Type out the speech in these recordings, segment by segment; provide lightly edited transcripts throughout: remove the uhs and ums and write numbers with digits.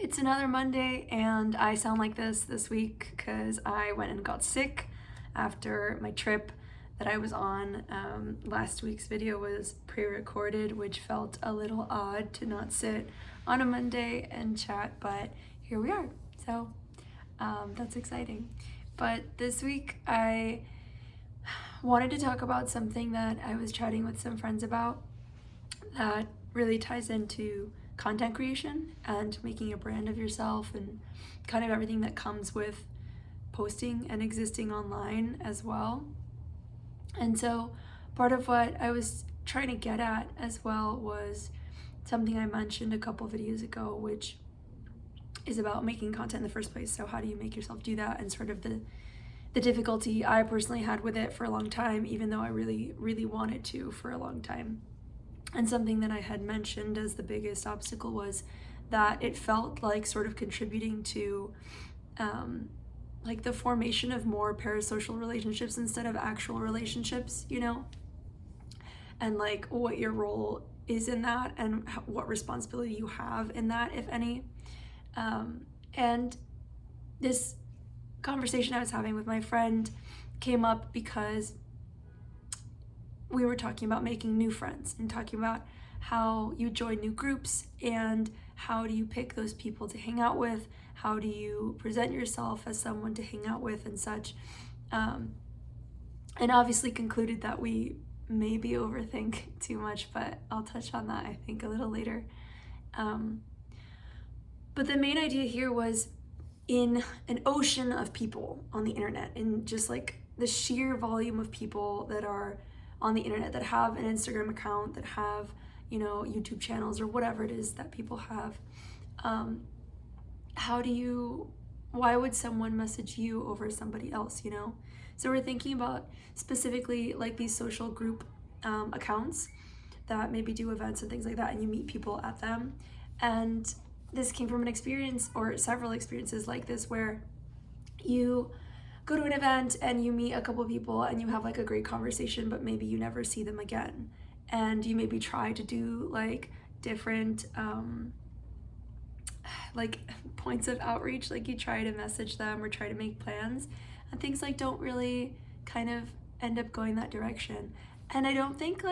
It's another Monday, and I sound like this week because I went and got sick after my trip that I was on. Last week's video was pre-recorded, which felt a little odd to not sit on a Monday and chat, but here we are. So that's exciting. But this week I wanted to talk about something that I was chatting with some friends about that really ties into content creation and making a brand of yourself and kind of everything that comes with posting and existing online as well. And so part of what I was trying to get at as well was something I mentioned a couple videos ago, which is about making content in the first place. So how do you make yourself do that, and sort of the difficulty I personally had with it for a long time, even though I really wanted to for a long time. And something that I had mentioned as the biggest obstacle was that it felt like sort of contributing to like the formation of more parasocial relationships instead of actual relationships, and like what your role is in that and what responsibility you have in that, if any. And this conversation I was having with my friend came up because we were talking about making new friends and talking about how you join new groups and how do you pick those people to hang out with, how do you present yourself as someone to hang out with and such. And obviously concluded that we maybe overthink too much, but I'll touch on that I think a little later. But the main idea here was, in an ocean of people on the internet, and just like the sheer volume of people that are on the internet that have an Instagram account, that have, YouTube channels or whatever it is that people have, why would someone message you over somebody else, So we're thinking about specifically like these social group accounts that maybe do events and things like that, and you meet people at them. And this came from an experience, or several experiences like this, where you go to an event and you meet a couple of people and you have like a great conversation, but maybe you never see them again. And you maybe try to do like different like points of outreach, like you try to message them or try to make plans, and things like don't really kind of end up going that direction. And I think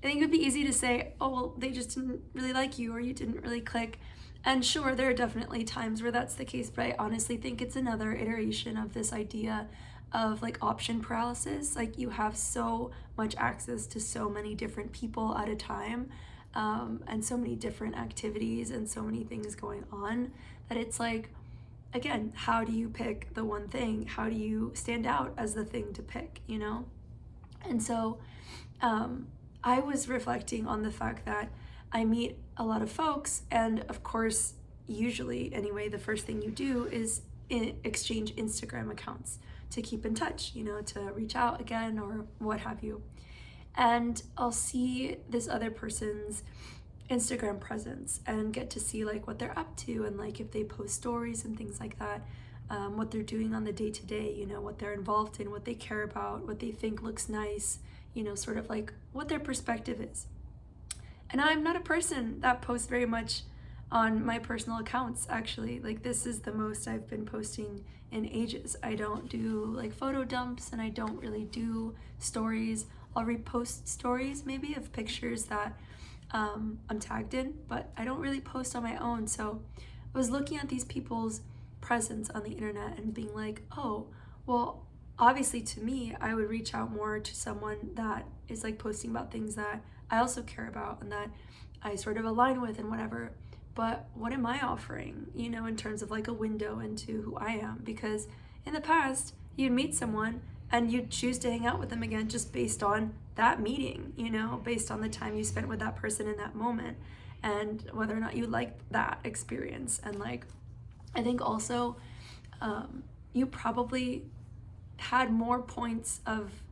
it would be easy to say, oh well, they just didn't really like you, or you didn't really click. And sure, there are definitely times where that's the case, but I honestly think it's another iteration of this idea of like option paralysis. Like you have so much access to so many different people at a time, and so many different activities and so many things going on, that it's like, again, how do you pick the one thing? How do you stand out as the thing to pick, And so I was reflecting on the fact that I meet a lot of folks, and of course, usually anyway, the first thing you do is exchange Instagram accounts to keep in touch, to reach out again or what have you. And I'll see this other person's Instagram presence and get to see like what they're up to, and like if they post stories and things like that, what they're doing on the day-to-day, what they're involved in, what they care about, what they think looks nice, sort of like what their perspective is. And I'm not a person that posts very much on my personal accounts, actually. Like this is the most I've been posting in ages. I don't do like photo dumps, and I don't really do stories. I'll repost stories maybe of pictures that I'm tagged in, but I don't really post on my own. So I was looking at these people's presence on the internet and being like, oh, well, obviously to me, I would reach out more to someone that is like posting about things that I also care about and that I sort of align with and whatever. But what am I offering, in terms of like a window into who I am? Because in the past, you'd meet someone and you'd choose to hang out with them again just based on that meeting, based on the time you spent with that person in that moment, and whether or not you liked that experience. And like, I think also you probably had more points of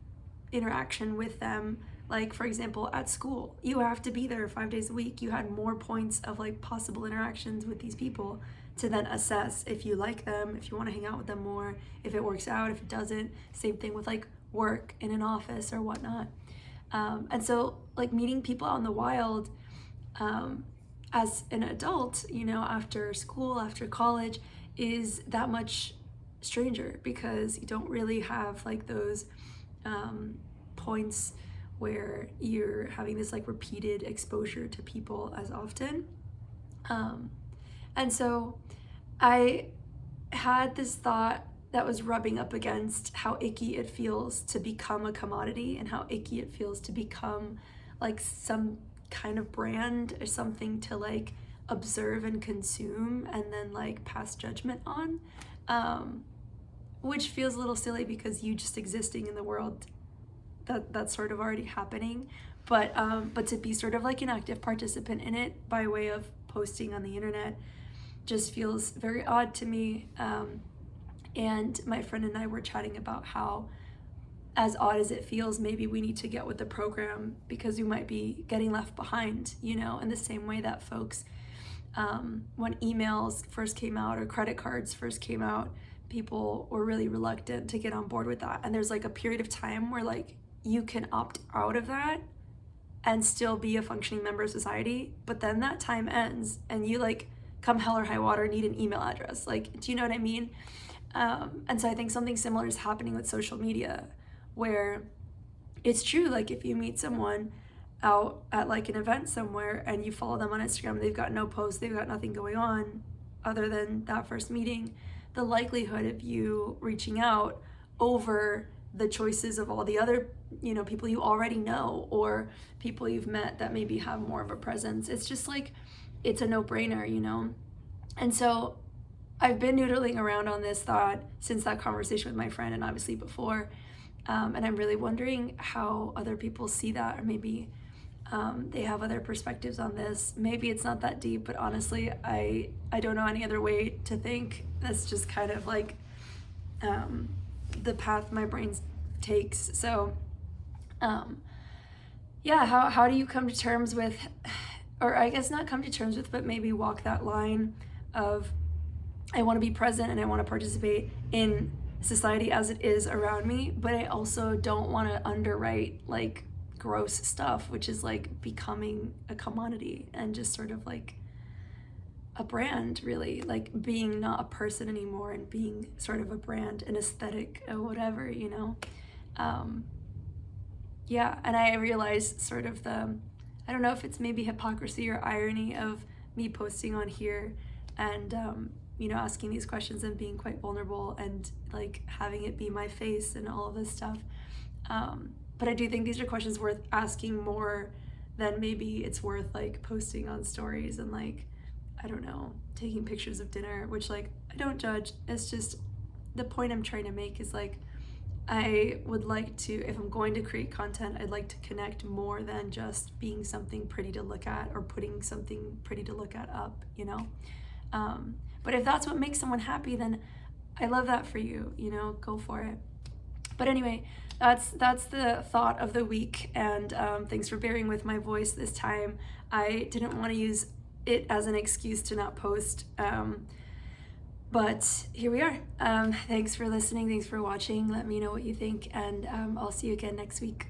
interaction with them. Like for example, at school, you have to be there 5 days a week. You had more points of like possible interactions with these people to then assess if you like them, if you want to hang out with them more, if it works out, if it doesn't. Same thing with like work in an office or whatnot. And so like meeting people out in the wild, as an adult, you know, after school, after college, is that much stranger because you don't really have like those points where you're having this like repeated exposure to people as often. And so I had this thought that was rubbing up against how icky it feels to become a commodity and how icky it feels to become like some kind of brand or something to like observe and consume and then like pass judgment on, which feels a little silly because you just existing in the world, that's sort of already happening, but to be sort of like an active participant in it by way of posting on the internet just feels very odd to me. And my friend and I were chatting about how, as odd as it feels, maybe we need to get with the program because we might be getting left behind, you know, in the same way that folks, when emails first came out or credit cards first came out, people were really reluctant to get on board with that. And there's like a period of time where like you can opt out of that and still be a functioning member of society, but then that time ends and you like come hell or high water need an email address. Like, do you know what I mean? And so I think something similar is happening with social media, where it's true, like if you meet someone out at like an event somewhere and you follow them on Instagram, they've got no posts, they've got nothing going on other than that first meeting, the likelihood of you reaching out over the choices of all the other, you know, people you already know or people you've met that maybe have more of a presence, it's just like, it's a no-brainer, you know? And so I've been noodling around on this thought since that conversation with my friend and obviously before. And I'm really wondering how other people see that, or maybe they have other perspectives on this. Maybe it's not that deep, but honestly, I don't know any other way to think. That's just kind of like the path my brain takes. So yeah, how do you come to terms with, or I guess not come to terms with, but maybe walk that line of I want to be present and I want to participate in society as it is around me, but I also don't want to underwrite like gross stuff, which is like becoming a commodity and just sort of like a brand, really, like being not a person anymore and being sort of a brand, an aesthetic or whatever, you know? Yeah, and I realized sort of I don't know if it's maybe hypocrisy or irony of me posting on here and you know, asking these questions and being quite vulnerable and like having it be my face and all of this stuff. But I do think these are questions worth asking more than maybe it's worth like posting on stories and like, I don't know, taking pictures of dinner, which like, I don't judge. It's just the point I'm trying to make is like, I would like to, if I'm going to create content, I'd like to connect more than just being something pretty to look at or putting something pretty to look at up, you know? But if that's what makes someone happy, then I love that for you, you know, go for it. But anyway, that's the thought of the week, and thanks for bearing with my voice this time. I didn't want to use it as an excuse to not post, but here we are. Thanks for listening, thanks for watching. Let me know what you think, and I'll see you again next week.